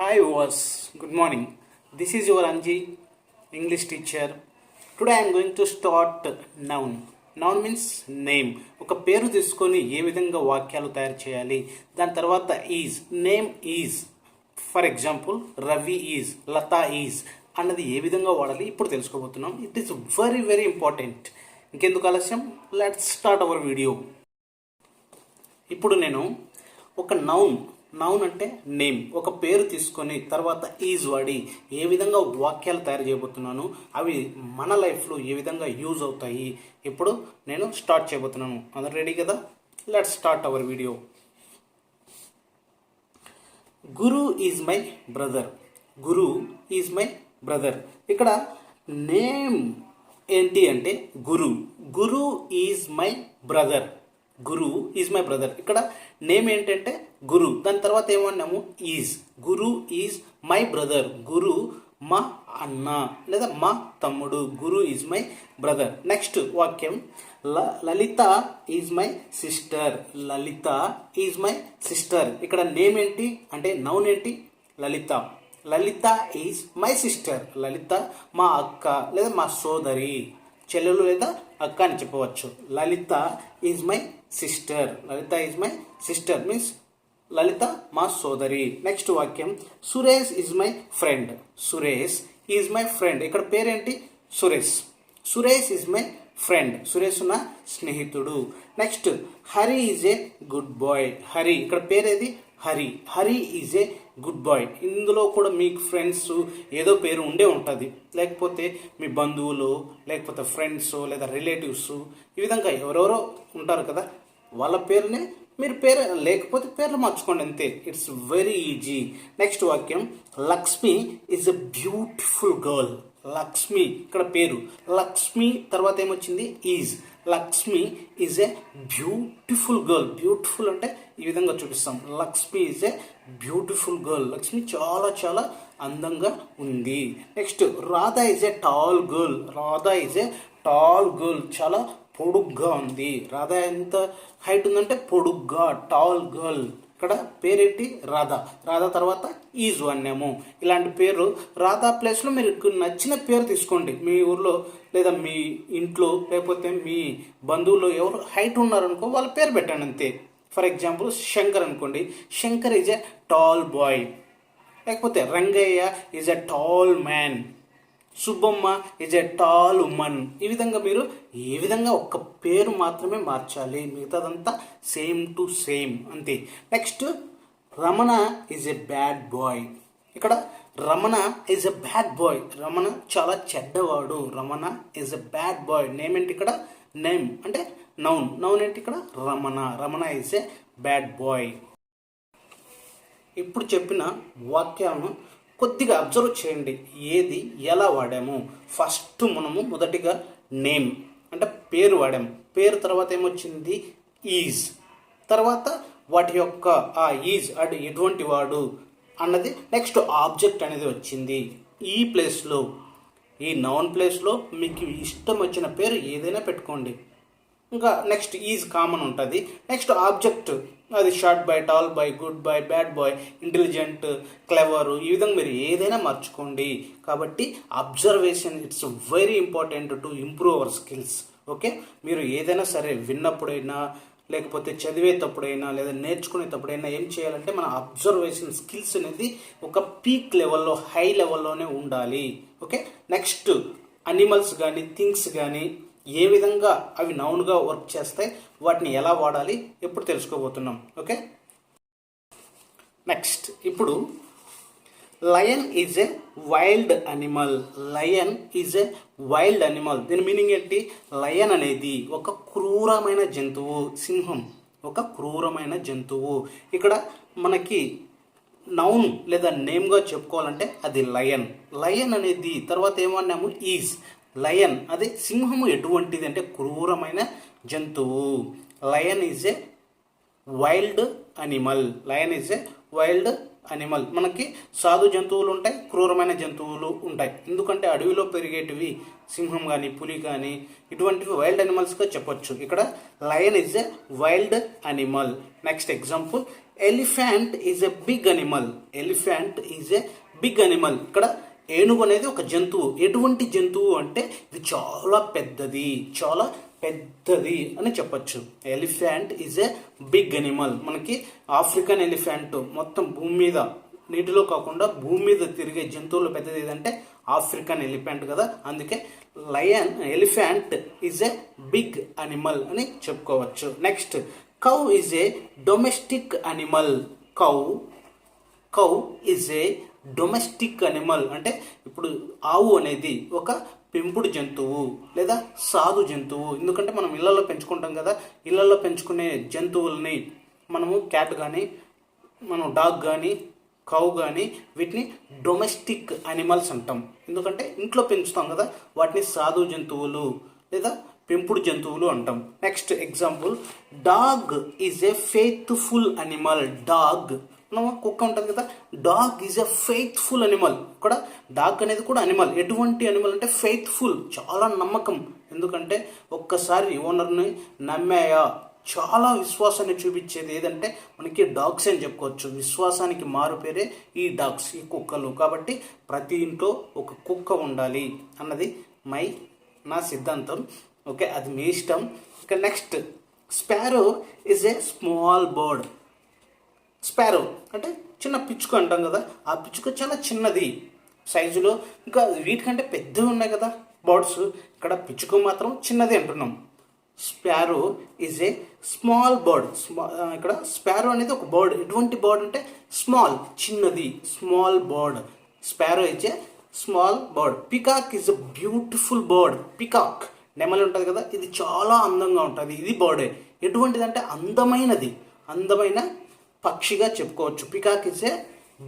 Hi viewers, good morning. This is your Anji, English teacher. Today I am going to start noun. Noun means name. ఒక పేరు తీసుకొని ఏ విధంగా వాక్యాలు తయారు చేయాలి, దాని తర్వాత is, name is. For example Ravi is, Latha is అన్నది ఏ విధంగా వాడాలి ఇప్పుడు తెలుసుకోబోతున్నాం. It is very very important. ఇంకెందుకు ఆలస్యం, లెట్స్ స్టార్ట్ అవర్ వీడియో. ఇప్పుడు నేను ఒక నౌన్ అంటే నేమ్, ఒక పేరు తీసుకొని తర్వాత ఈజ్ వాడి ఏ విధంగా వాక్యాలు తయారు చేయబోతున్నాను, అవి మన లైఫ్లో ఏ విధంగా యూజ్ అవుతాయి ఇప్పుడు నేను స్టార్ట్ చేయబోతున్నాను. అందరు రెడీ కదా? Let's start our video. Guru is my brother. Guru is my brother. ఇక్కడ నేమ్ ఏంటి అంటే Guru. Guru is my brother. Guru is my brother. ఇక్కడ నేమ్ ఏంటంటే గురు, దాని తర్వాత ఏమన్నాము is. Guru is my brother. Guru మా అన్న లేదా మా తమ్ముడు. Guru is my brother. Next వాక్యం Lalitha is my sister. Lalitha is my sister. ఇక్కడ నేమ్ ఏంటి అంటే నౌన్ ఏంటి Lalitha. Lalitha is my sister. Lalitha మా అక్క లేదా మా సోదరి, చెల్లెలు లేదా అక్క అని చెప్పవచ్చు. Lalitha is my sister. Lalitha is my sister means Lalitha మా సోదరి. నెక్స్ట్ వాక్యం Suresh is my friend. Suresh is my friend. ఇక్కడ పేరేంటి Suresh. Suresh is my friend. Suresh నా స్నేహితుడు. Next Hari is a good boy. Hari ఇక్కడ పేరేది Hari. Hari is a good boy. ఇందులో కూడా మీకు ఫ్రెండ్స్ ఏదో పేరు ఉండే ఉంటుంది, లేకపోతే మీ బంధువులు లేకపోతే ఫ్రెండ్స్ లేదా రిలేటివ్స్ ఈ విధంగా ఎవరెవరో ఉంటారు కదా, వాళ్ళ పేరునే మీరు పేరు లేకపోతే పేర్లు మార్చుకోండి అంతే. It's very easy. నెక్స్ట్ వాక్యం Lakshmi is a beautiful girl. Lakshmi ఇక్కడ పేరు. లక్ష్మి తర్వాత ఏమొచ్చింది is. Lakshmi is a beautiful girl. Beautiful అంటే ఈ విధంగా చూపిస్తాం. Lakshmi is a beautiful girl. Lakshmi చాలా చాలా అందంగా ఉంది. Next Radha is a tall girl. Radha is a tall girl. చాలా పొడుగ్గా ఉంది. రాధా ఎంత హైట్ ఉందంటే పొడుగ్గా, టాల్ గర్ల్. ఇక్కడ పేరేంటి రాధా. రాధా తర్వాత ఈజ్ అన్నాము. ఇలాంటి పేరు రాధా ప్లేస్లో మీరు నచ్చిన పేరు తీసుకోండి. మీ ఊర్లో లేదా మీ ఇంట్లో లేకపోతే మీ బంధువులు ఎవరు హైట్ ఉన్నారనుకో వాళ్ళ పేరు పెట్టండి అంతే. ఫర్ ఎగ్జాంపుల్ శంకర్ అనుకోండి. Shankar is a tall boy. లేకపోతే Rangaiah is a tall man. Subbamma is a tall woman. ఈ విధంగా మీరు ఏ విధంగా ఒక్క పేరు మాత్రమే మార్చాలి, మిగతాదంతా సేమ్ టు సేమ్ అంతే. Next Ramana is a bad boy. ఇక్కడ Ramana is a bad boy. Ramana చాలా చెడ్డవాడు. Ramana is a bad boy. Name ఏంటి ఇక్కడ నేమ్ అంటే నౌన్. నౌన్ ఏంటి ఇక్కడ Ramana. Ramana is a bad boy. ఇప్పుడు చెప్పిన వాక్యాలను కొద్దిగా అబ్జర్వ్ చేయండి, ఏది ఎలా వాడాము. ఫస్ట్ మనము మొదటిగా నేమ్ అంటే పేరు వాడాము. పేరు తర్వాత ఏమొచ్చింది ఈజ్. తర్వాత వాటి యొక్క ఆ ఈజ్ అంటే ఎటువంటి వాడు అన్నది. నెక్స్ట్ ఆబ్జెక్ట్ అనేది వచ్చింది. ఈ ప్లేస్లో ఈ నౌన్ ప్లేస్లో మీకు ఇష్టం వచ్చిన పేరు ఏదైనా పెట్టుకోండి. ఇంకా నెక్స్ట్ ఈజ్ కామన్ ఉంటుంది. నెక్స్ట్ ఆబ్జెక్ట్ అది short boy, tall boy, good boy, bad boy, intelligent, clever ఈ విధంగా మీరు ఏదైనా మార్చుకోండి. కాబట్టి observation it's very important to improve our skills. Okay, మీరు ఏదైనా సరే విన్నప్పుడైనా లేకపోతే చదివేటప్పుడైనా లేదా నేర్చుకునేటప్పుడైనా ఏం చేయాలంటే మన అబ్జర్వేషన్ స్కిల్స్ అనేది ఒక పీక్ లెవెల్లో హై లెవెల్లోనే ఉండాలి. ఓకే, నెక్స్ట్ అనిమల్స్ కానీ థింగ్స్ కానీ ఏ విధంగా అవి నౌన్గా వర్క్ చేస్తాయి, వాటిని ఎలా వాడాలి ఎప్పుడు తెలుసుకోబోతున్నాం. ఓకే, నెక్స్ట్ ఇప్పుడు lion is a wild animal. Lion is a wild animal. దీని మీనింగ్ ఏంటి? లయన్ అనేది ఒక క్రూరమైన జంతువు. సింహం ఒక క్రూరమైన జంతువు. ఇక్కడ మనకి నౌన్ లేదా నేమ్గా చెప్పుకోవాలంటే అది లయన్. లయన్ అనేది తర్వాత ఏమన్నాము ఈజ్. లయన్ అదే సింహము ఎటువంటిది అంటే క్రూరమైన జంతువు. Lion is a wild animal. Lion is a wild animal. మనకి సాధు జంతువులు ఉంటాయి, క్రూరమైన జంతువులు ఉంటాయి. ఎందుకంటే అడవిలో పెరిగేటివి సింహం కానీ పులి కానీ ఇటువంటివి వైల్డ్ అనిమల్స్గా చెప్పొచ్చు. ఇక్కడ lion is a wild animal. Next example, elephant is a big animal. Elephant is a big animal. ఇక్కడ ఏనుగు అనేది ఒక జంతువు. ఎటువంటి జంతువు అంటే ఇది చాలా పెద్దది, చాలా పెద్దది అని చెప్పచ్చు. Elephant is a big animal. మనకి ఆఫ్రికన్ ఎలిఫెంట్ మొత్తం భూమి మీద, నీటిలో కాకుండా భూమి మీద తిరిగే జంతువులు పెద్దది ఏదంటే ఆఫ్రికన్ ఎలిఫెంట్ కదా. అందుకే elephant is a big animal అని చెప్పుకోవచ్చు. Next, cow is a domestic animal. Cow is a domestic animal. అంటే ఇప్పుడు ఆవు అనేది ఒక పెంపుడు జంతువు లేదా సాధు జంతువు. ఎందుకంటే మనం ఇళ్లలో పెంచుకుంటాం కదా, ఇళ్లలో పెంచుకునే జంతువుల్ని మనము క్యాట్ కానీ, మనం డాగ్ కానీ, కౌ కానీ వీటిని డొమెస్టిక్ అనిమల్స్ అంటాం. ఎందుకంటే ఇంట్లో పెంచుతాం కదా, వాటిని సాధు జంతువులు లేదా పెంపుడు జంతువులు అంటాం. Next example, dog is a faithful animal. Dog, మనం కుక్క ఉంటుంది కదా, dog is a faithful animal. ఇక్కడ డాగ్ అనేది కూడా అనిమల్. ఎటువంటి అనిమల్ అంటే ఫెయిత్ఫుల్, చాలా నమ్మకం. ఎందుకంటే ఒక్కసారి ఓనర్ని నమ్మాయా, చాలా విశ్వాసాన్ని చూపించేది ఏదంటే మనకి డాగ్స్ అని చెప్పుకోవచ్చు. విశ్వాసానికి మారు పేరే ఈ డాగ్స్, ఈ కుక్కలు. కాబట్టి ప్రతి ఇంట్లో ఒక కుక్క ఉండాలి అన్నది నా సిద్ధాంతం. ఓకే, అది మీ ఇష్టం. Okay, next, sparrow is a small bird. Sparrow అంటే చిన్న పిచ్చుక అంటాం కదా, ఆ పిచ్చుక చాలా చిన్నది సైజులో. ఇంకా వీటికంటే పెద్దవి ఉన్నాయి కదా బర్డ్స్, ఇక్కడ పిచ్చుక మాత్రం చిన్నది అంటున్నాం. Sparrow is a small bird. ఇక్కడ స్పారో అనేది ఒక బర్డ్. ఎటువంటి బర్డ్ అంటే స్మాల్, చిన్నది, small bird. Sparrow is a small bird. Peacock is a beautiful bird. Peacock నెమలి ఉంటుంది కదా, ఇది చాలా అందంగా ఉంటుంది. ఇది బర్డే. ఎటువంటిదంటే అందమైనది, అందమైన పక్షిగా చెప్పుకోవచ్చు. Peacock is a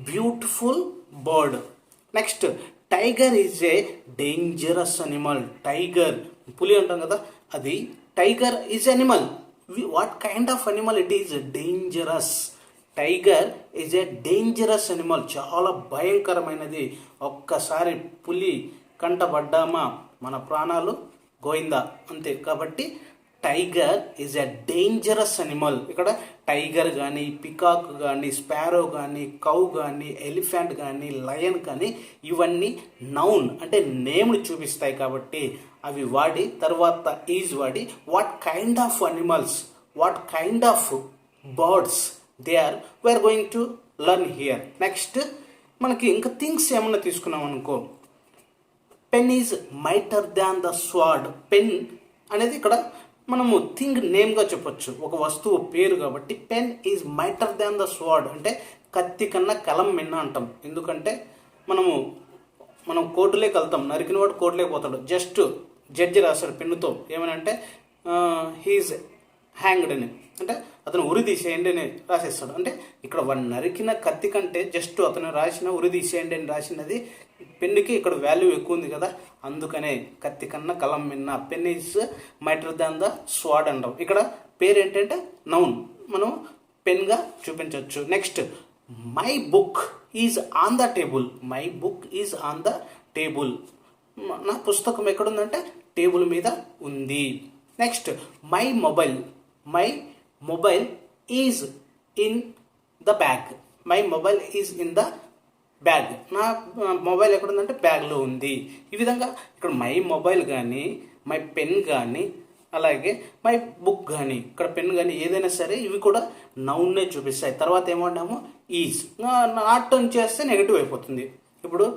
beautiful bird. Next, tiger is a dangerous animal. Tiger, పులి అంటాం కదా, అది tiger is animal. What kind of animal it is? Dangerous. Tiger is a dangerous animal, చాలా భయంకరమైనది. ఒక్కసారి పులి కంటపడ్డామా మన ప్రాణాలు గోయిందా అంతే. కాబట్టి tiger is a dangerous animal. ఇక్కడ టైగర్ కానీ, పికాక్ కానీ, స్పారో కానీ, కౌ కానీ, ఎలిఫెంట్ కానీ, లయన్ కానీ ఇవన్నీ నౌన్ అంటే నేమ్ని చూపిస్తాయి. కాబట్టి అవి వాడి తర్వాత ఈజ్ వాడి what kind of animals, what kind of birds they are, we are going to learn here. Next, మనకి ఇంకా థింగ్స్ ఏమన్నా తీసుకున్నాం అనుకో, pen is mightier than the sword. Pen అనేది ఇక్కడ మనము థింగ్ నేమ్గా చెప్పొచ్చు, ఒక వస్తువు పేరు. కాబట్టి pen is mightier than the sword అంటే కత్తి కన్నా కలం మిన్న అంటాం. ఎందుకంటే మనం కోర్టులోకి వెళ్తాం, నరికిన వాడు కోర్టులోకి పోతాడు. జస్ట్ జడ్జి రాస్తాడు పెన్నుతో ఏమని అంటే హీఈస్ హ్యాంగ్డ్ అని, అంటే అతను ఉరి తీసేయండి అని రాసేస్తాడు. అంటే ఇక్కడ వాడు నరికిన కత్తి కంటే జస్ట్ అతను రాసిన ఉరి తీసేయండి అని రాసినది పెన్నుకి ఇక్కడ వాల్యూ ఎక్కువ ఉంది కదా, అందుకనే కత్తి కన్నా కలం మిన్న. Pen is mightier than the sword అంటాం. ఇక్కడ పేరు ఏంటంటే నౌన్, మనం పెన్గా చూపించవచ్చు. Next, my book is on the table. My book is on the table. నా పుస్తకం ఎక్కడుందంటే టేబుల్ మీద ఉంది. Next, my mobile is in the bag. My mobile is in the bag. నా మొబైల్ ఎక్కడుందంటే బ్యాగ్లో ఉంది. ఈ విధంగా ఇక్కడ మై మొబైల్ కానీ, మై పెన్ కానీ, అలాగే మై బుక్ కానీ, ఇక్కడ పెన్ కానీ ఏదైనా సరే ఇవి కూడా నౌన్నే చూపిస్తాయి. తర్వాత ఏమన్నాము, ఈజ్. నాట్ అని చేస్తే నెగిటివ్ అయిపోతుంది. ఇప్పుడు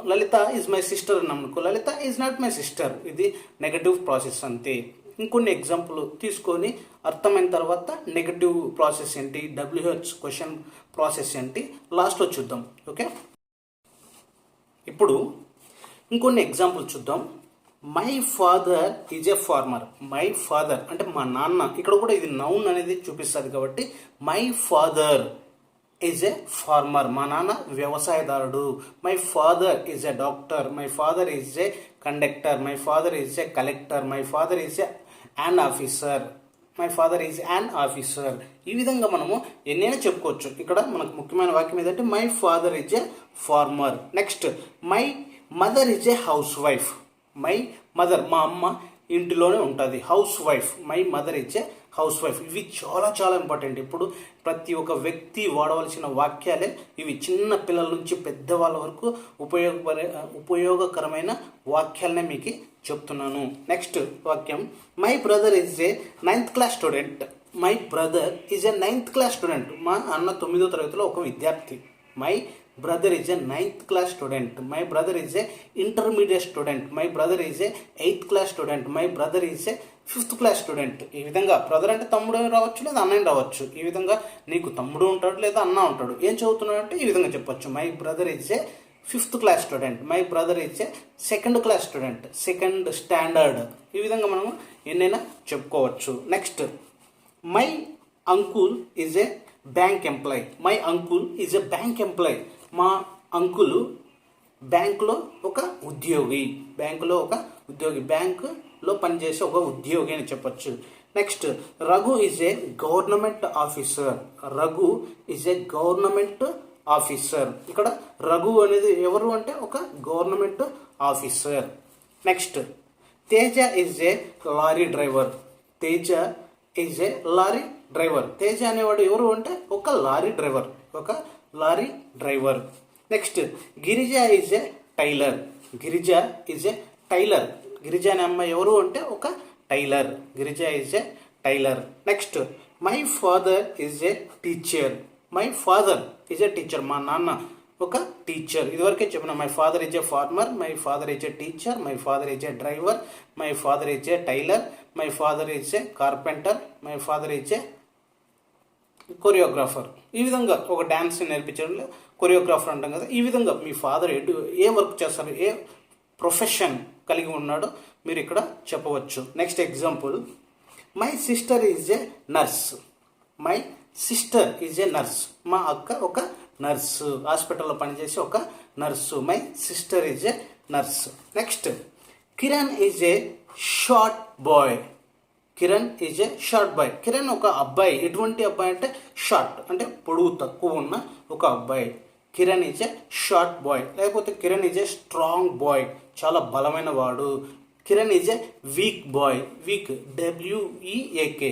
లలిత ఈజ్ మై సిస్టర్ అని అనుకో, Lalitha is not my sister, ఇది నెగటివ్ ప్రాసెస్ అంతే. ఇంకొన్ని ఎగ్జాంపుల్ తీసుకొని అర్థమైన తర్వాత నెగటివ్ ప్రాసెస్ ఏంటి, WH క్వశ్చన్ ప్రాసెస్ ఏంటి లాస్ట్లో చూద్దాం. ఓకే, ఇప్పుడు ఇంకొన్ని ఎగ్జాంపుల్ చూద్దాం. My father is a farmer. My father అంటే మా నాన్న. ఇక్కడ కూడా ఇది నౌన్ అనేది చూపిస్తుంది. కాబట్టి my father is a farmer. మా నాన్న వ్యవసాయదారుడు. My father is a doctor. My father is a conductor. My father is a collector. My father is a an officer. My father is an officer. ఈ విధంగా మనము ఎన్నైనా చెప్పుకోవచ్చు. ఇక్కడ మనకు ముఖ్యమైన వాక్యం ఏదంటే my father is a farmer. Next my mother is a housewife. My mother, మా అమ్మ ఇంటిలోనే ఉంటుంది, housewife. My mother is a housewife. ఇవి చాలా చాలా ఇంపార్టెంట్. ఇప్పుడు ప్రతి ఒక్క వ్యక్తి వాడవలసిన వాక్యాలే ఇవి. చిన్న పిల్లల నుంచి పెద్దవాళ్ళ వరకు ఉపయోగకరమైన వాక్యాలనే మీకు చెప్తున్నాను. నెక్స్ట్ వాక్యం my brother is A 9th class student. My brother is A 9th class student. మా అన్న 9వ తరగతిలో ఒక విద్యార్థి. My brother is a 9th class student. My brother is a intermediate student. My brother is a 8th class student. My brother is a 5th class student. ఈ విధంగా brother అంటే తమ్ముడు రావచ్చు లేదా అన్నయ్య రావచ్చు. ఈ విధంగా నీకు తమ్ముడు ఉంటాడు లేదా అన్న ఉంటాడు. ఏం చదువుతున్నాడు అంటే ఈ విధంగా చెప్పొచ్చు. My brother is a 5th class student. My brother is a 2nd class student, 2nd standard. ఈ విధంగా మనము ఎన్నైనా చెప్పుకోవచ్చు. Next my uncle is a bank employee. My uncle is a bank employee. మా అంకులు బ్యాంకులో ఒక ఉద్యోగి. బ్యాంకులో ఒక ఉద్యోగి, బ్యాంకులో పనిచేసే ఒక ఉద్యోగి అని చెప్పచ్చు. Next Raghu is a government officer. Raghu is a government officer. ఇక్కడ రఘు అనేది ఎవరు అంటే ఒక government officer. Next Teja is a lorry driver. Teja is a lorry driver. Teja అనేవాడు ఎవరు అంటే ఒక లారీ డ్రైవర్, ఒక lorry driver. Next Girija is a tailor. Girija is a tailor. Girija అనే అమ్మాయి ఎవరు అంటే ఒక tailor. Girija is a tailor. Next my father is a teacher. My father is a teacher. మా నాన్న ఒక టీచర్. ఇదివరకే చెప్పిన my father is a farmer, my father is a teacher, my father is a driver, my father is a tailor, my father is a carpenter, my father is a choreographer. ఈ విధంగా ఒక dance నేర్పించడంలో choreographer అంటాం కదా. ఈ విధంగా మీ father ఏ work చేస్తారు, ఏ profession కలిగి ఉన్నాడో మీరు ఇక్కడ చెప్పవచ్చు. Next example my sister is a nurse. My sister is a nurse. మా అక్క ఒక నర్సు, హాస్పిటల్లో పనిచేసి ఒక nurse. My sister is a nurse. Next Kiran is a short bye. Kiran is a short bye. Kiran ఒక అబ్బాయి. ఎటువంటి అబ్బాయి అంటే షార్ట్ అంటే పొడవు తక్కువ ఉన్న ఒక అబ్బాయి. Kiran is a short boy. లేకపోతే Kiran is a strong boy, చాలా బలమైన వాడు. Kiran is a weak boy. Weak, WEAK.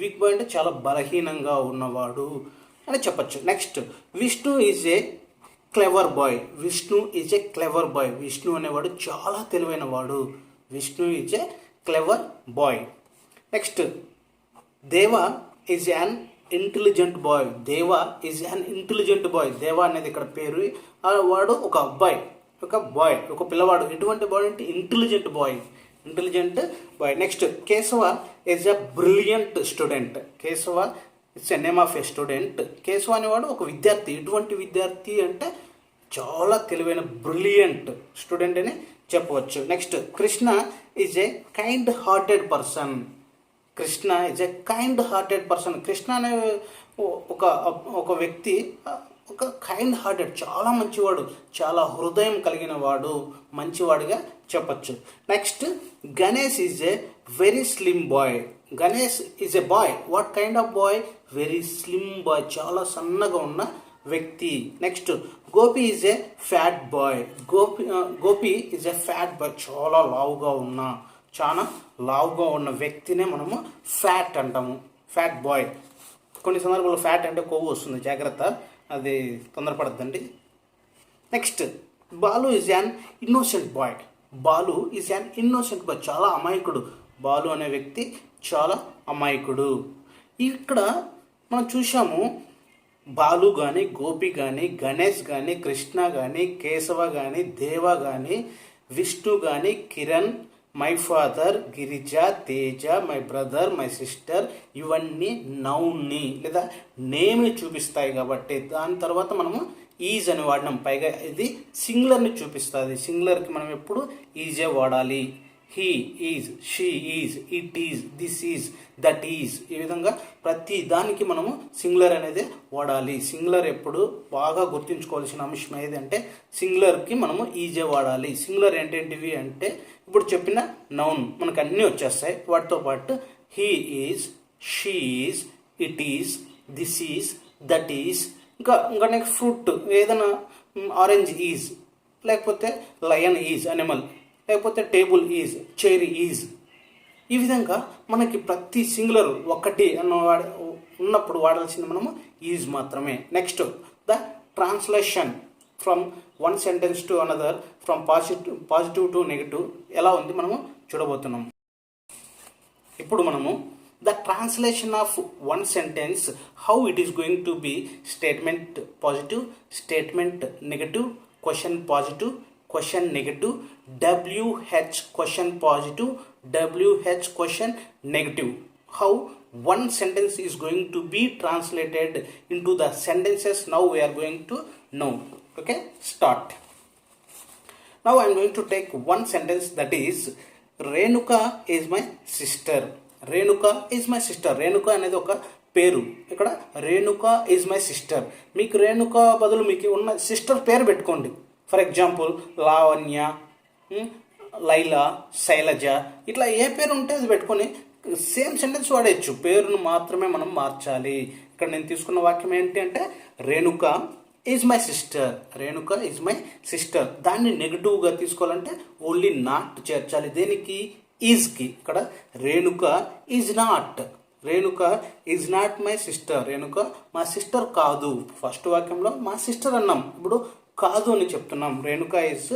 Weak boy అంటే చాలా బలహీనంగా ఉన్నవాడు అని చెప్పచ్చు. Next Vishnu is a clever boy. Vishnu is a clever boy. Vishnu అనేవాడు చాలా తెలివైన వాడు. Vishnu is a clever boy. Next Deva is an intelligent boy. Deva is an intelligent boy. Deva అనేది ఇక్కడ పేరు. వాడు ఒక అబ్బాయి, ఒక బాయ్, ఒక పిల్లవాడు. ఎటువంటి బాయ్ అంటే intelligent boy, intelligent boy. Next Keshava is a brilliant student. Keshava it's a name of a student. Keshava అనేవాడు ఒక విద్యార్థి. ఎటువంటి విద్యార్థి అంటే చాలా తెలివైన బ్రిలియంట్ స్టూడెంట్ అని చెప్పవచ్చు. Next Krishna is a kind hearted person. Krishna is a kind hearted person. Krishna అనే ఒక వ్యక్తి ఒక కైండ్ హార్టెడ్, చాలా మంచివాడు, చాలా హృదయం కలిగిన వాడు, మంచివాడిగా చెప్పచ్చు. Next Ganesh is a very slim boy. Ganesh is a boy. What kind of boy? Very slim boy, చాలా సన్నగా ఉన్న వ్యక్తి. Next Gopi is a fat boy. Gopi is a fat boy, చాలా లావుగా ఉన్న వ్యక్తినే మనము ఫ్యాట్ అంటాము, ఫ్యాట్ బాయ్. కొన్ని సందర్భాల్లో ఫ్యాట్ అంటే కొవ్వు వస్తుంది, జాగ్రత్త, అది తొందరపడద్దండి. Next Balu is an innocent boy. Balu is an innocent boy, చాలా అమాయకుడు. బాలు అనే వ్యక్తి చాలా అమాయకుడు. ఇక్కడ మనం చూసాము బాలు కానీ, గోపి కానీ, గణేష్ కానీ, కృష్ణ కానీ, కేశవ కానీ, దేవ కానీ, విష్ణు కానీ, Kiran, my father, Girija, Teja, my brother, my sister, ఇవన్నీ నౌన్ని లేదా నేమ్ని చూపిస్తాయి. కాబట్టి దాని తర్వాత మనము ఈజ్ అని వాడినాం. పైగా ఇది సింగులర్ని చూపిస్తుంది. సింగులర్కి మనం ఎప్పుడు ఈజే వాడాలి. He is, she is, it is, this is, that is. ఈ విధంగా ప్రతి దానికి మనము సింగులర్ అనేది వాడాలి. సింగులర్ ఎప్పుడు బాగా గుర్తుంచుకోవాల్సిన అంశం ఏదంటే సింగులర్కి మనము ఈజే వాడాలి. సింగులర్ ఏంటేంటివి అంటే ఇప్పుడు చెప్పిన నౌన్ మనకు అన్నీ వచ్చేస్తాయి. వాటితో పాటు he is, she is, it is, this is, that is, ఇంకా నెక్స్ట్ ఫ్రూట్ ఏదైనా ఆరెంజ్ ఈజ్, లేకపోతే లయన్ ఈజ్ అనిమల్, లేకపోతే టేబుల్ ఈజ్, చైర్ ఈజ్. ఈ విధంగా మనకి ప్రతి సింగులర్ ఒకటి ఉన్నప్పుడు వాడాల్సింది మనము ఈజ్ మాత్రమే. Next the translation from one sentence to another, from positive to negative ఎలా ఉంది మనము చూడబోతున్నాం. ఇప్పుడు మనము the translation of one sentence, how it is going to be statement positive, statement negative, question positive, question negative, WH question positive, WH question negative. How one sentence is going to be translated into the sentences now we are going to know. Okay, start. Now I am going to take one sentence, that is Renuka is my sister. Renuka is my sister. Renuka అనేది ఒక పేరు. ఇక్కడ Renuka is my sister. మీకు Renuka బదులు మీకు ఉన్న sister పేరు పెట్టుకోండి. ఫర్ ఎగ్జాంపుల్ లావణ్య, లైలా, శైలజ, ఇట్లా ఏ పేరు ఉంటే అది పెట్టుకొని సేమ్ సెంటెన్స్ వాడేయచ్చు. పేరును మాత్రమే మనం మార్చాలి. ఇక్కడ నేను తీసుకున్న వాక్యం ఏంటి అంటే Renuka is my sister. Renuka is my sister. దాన్ని నెగిటివ్గా తీసుకోవాలంటే ఓన్లీ నాట్ చేర్చాలి. దేనికి? ఈజ్కి. ఇక్కడ Renuka is not. Renuka is not my sister. Renuka మా సిస్టర్ కాదు. ఫస్ట్ వాక్యంలో మా సిస్టర్ అన్నాం, ఇప్పుడు కాదు అని చెప్తున్నాం. Renuka is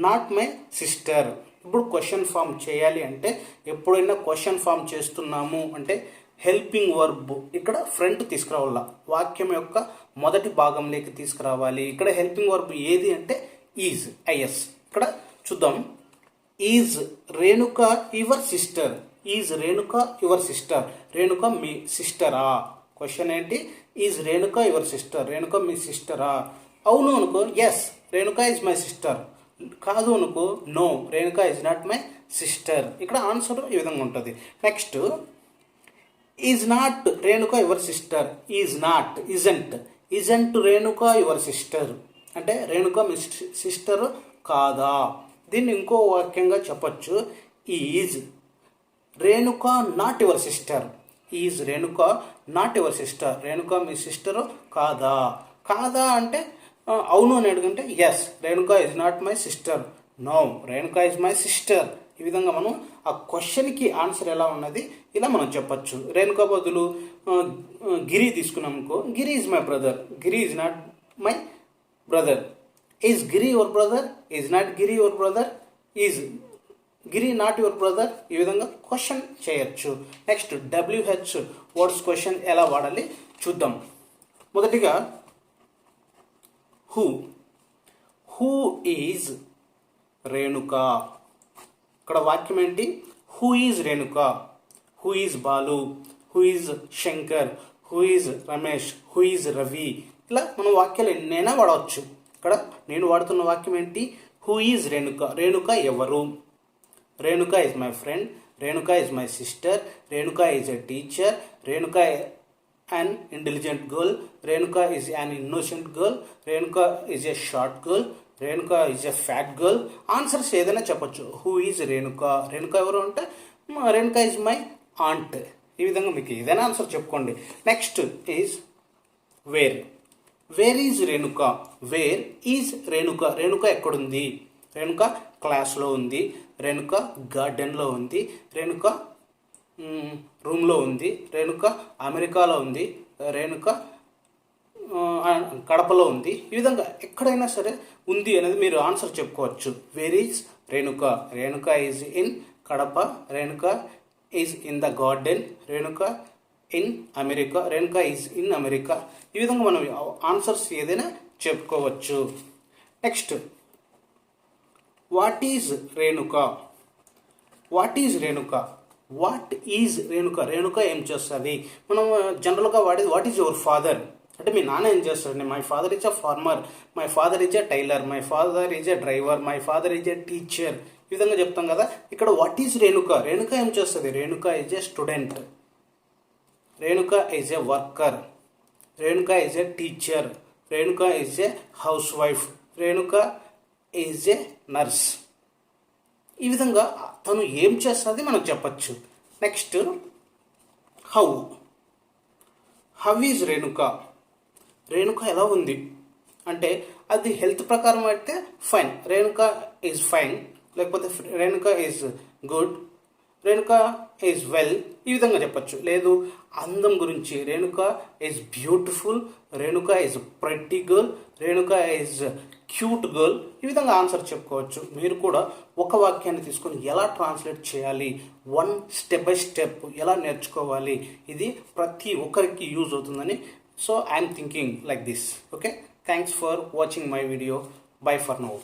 not my sister. ఇప్పుడు క్వశ్చన్ ఫామ్ చేయాలి అంటే, ఎప్పుడైనా క్వశ్చన్ ఫామ్ చేస్తున్నాము అంటే హెల్పింగ్ వర్బ్ ఇక్కడ ఫ్రంట్ తీసుకురావాల, వాక్యం యొక్క మొదటి భాగంలోకి తీసుకురావాలి. ఇక్కడ హెల్పింగ్ వర్బ్ ఏది అంటే ఈజ్, ఐఎస్. ఇక్కడ చూద్దాం. Is Renuka your sister. Is Renuka your sister. Renuka మీ సిస్టరా? క్వశ్చన్ ఏంటి? Is Renuka your sister. Renuka మీ సిస్టరా? అవును అనుకో yes, Renuka is my sister. కాదు అనుకో no, Renuka is not my sister. ఇక్కడ ఆన్సర్ ఈ విధంగా ఉంటుంది. Next is not Renuka your sister. Is not, isn't. Isn't Renuka your sister అంటే రేణుక మీ సిస్టర్ కాదా? దీన్ని ఇంకో వాక్యంగా చెప్పచ్చు. Is Renuka not your sister. Is Renuka not your sister. Renuka మీ సిస్టర్ కాదా? కాదా అంటే అవును అని అడుగుంటే yes, Renuka is not my sister. No, Renuka is my sister. ఈ విధంగా మనం ఆ క్వశ్చన్కి ఆన్సర్ ఎలా ఉన్నది ఇలా మనం చెప్పచ్చు. రేణుక బదులు గిరి తీసుకున్నాం అనుకో, Giri is my brother. Giri is not my brother. Is Giri your brother? Is not Giri your brother? Is Giri not your brother? ఈ విధంగా క్వశ్చన్ చేయొచ్చు. నెక్స్ట్ WH వర్డ్స్ క్వశ్చన్ ఎలా వాడాలి చూద్దాం. మొదటిగా హూ. Who is Renuka. ఇక్కడ వాక్యం ఏంటి? Who is Renuka, who is Balu, who is Shankar, who is Ramesh, who is Ravi. ఇలా మనం వాక్యాలు ఎన్నైనా వాడవచ్చు. ఇక్కడ నేను వాడుతున్న వాక్యం ఏంటి? Who is Renuka. రేణుక ఎవరు? Renuka is my friend. Renuka is my sister. Renuka is a teacher. Renuka an intelligent girl. Renuka is an innocent girl. Renuka is a short girl. Renuka is a fat girl. Answers ఏదైనా చెప్పొచ్చు. Who is Renuka. రేణుక ఎవరు అంటే Renuka is my aunt. ఈ విధంగా మీకు ఏదైనా answer చెప్పుకోండి. Next is where. Where is Renuka. Where is Renuka. Renuka ఎక్కడుంది? రేణుక క్లాస్లో ఉంది. రేణుక గార్డెన్లో ఉంది. రేణుక రూమ్లో ఉంది. రేణుక అమెరికాలో ఉంది. రేణుక కడపలో ఉంది. ఈ విధంగా ఎక్కడైనా సరే ఉంది అనేది మీరు ఆన్సర్ చెప్పుకోవచ్చు. Where is Renuka. Renuka is in Kadapa. Renuka is in the garden. Renuka in America. Renuka is in America. ఈ విధంగా మనం ఆన్సర్స్ ఏదైనా చెప్పుకోవచ్చు. Next what is Renuka. What is Renuka. What is Renuka. Renuka ఏం చేస్తుంది? మనం జనరల్గా వాడేది వాట్ ఈజ్ యువర్ ఫాదర్ అంటే మీ నాన్న ఏం చేస్తాడు? My father is a farmer. My father is a tailor. My father is a driver. My father is a teacher. ఈ విధంగా చెప్తాం కదా. ఇక్కడ వాట్ ఈజ్ రేణుక. రేణుక ఏం చేస్తుంది? Renuka is a student. Renuka is a worker. Renuka is a teacher. Renuka is a house wife. Renuka is a nurse. ఈ విధంగా తను ఏం చేస్తుంది మనం చెప్పచ్చు. Next how. How is Renuka. Renuka ఎలా ఉంది అంటే అది హెల్త్ ప్రకారం అయితే ఫైన్, రేణుక ఈజ్ ఫైన్, లేకపోతే Renuka is good, Renuka is well, ఈ విధంగా చెప్పచ్చు. లేదు అందం గురించి, Renuka is beautiful, Renuka is pretty girl, Renuka is cute girl, ఈ విధంగా ఆన్సర్ చెప్పుకోవచ్చు. మీరు కూడా ఒక వాక్యాన్ని తీసుకొని ఎలా ట్రాన్స్లేట్ చేయాలి, వన్ స్టెప్ బై స్టెప్ ఎలా నేర్చుకోవాలి, ఇది ప్రతి ఒక్కరికి యూజ్ అవుతుందని. So I'm thinking like this. Okay, thanks for watching my video. Bye for now.